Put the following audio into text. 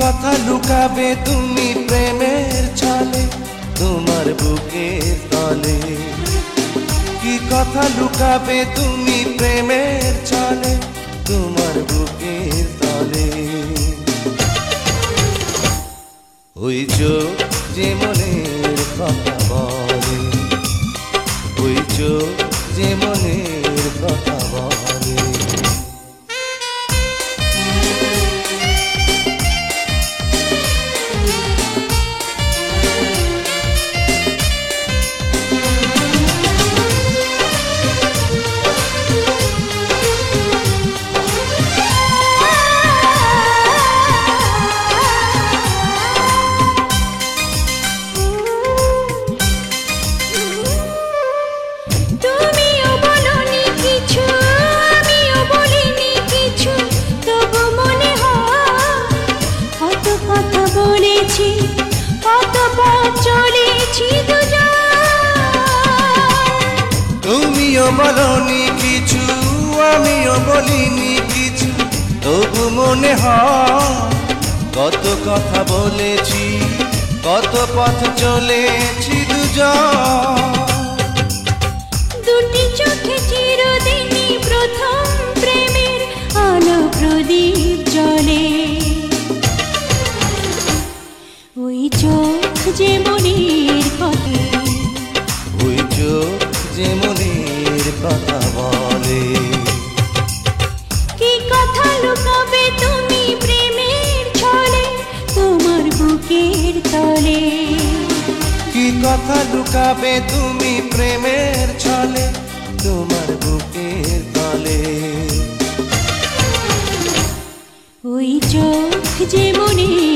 কথা লুকাবে তুমি প্রেমের ছলে তোমার বুকের তলে? কি কথা লুকাবে তুমি প্রেমের ছলে তোমার বুকের তলে? ওই চোখ যে মনের কথা বলে, ওই চোখ যে মনের কথা বলে। তুমিও বলনি কিছু আমিও বলিনি কিছু, তবু মনে হয় কত কথা বলেছি, কত পথ চলেছি দুজন। দুটি চোখে চিরদিনই প্রথম প্রেমের আলো প্রদীপ জ্বলে। ওই চোখ যে মনের কথা, ওই চোখ যে মনের কথা বলে। কি কথা লুকাবে তুমি প্রেমের ছলে তোমার বুকের তলে? কি কথা লুকাবে তুমি প্রেমের ছলে তোমার বুকের তলে? ওই চোখ যে মনের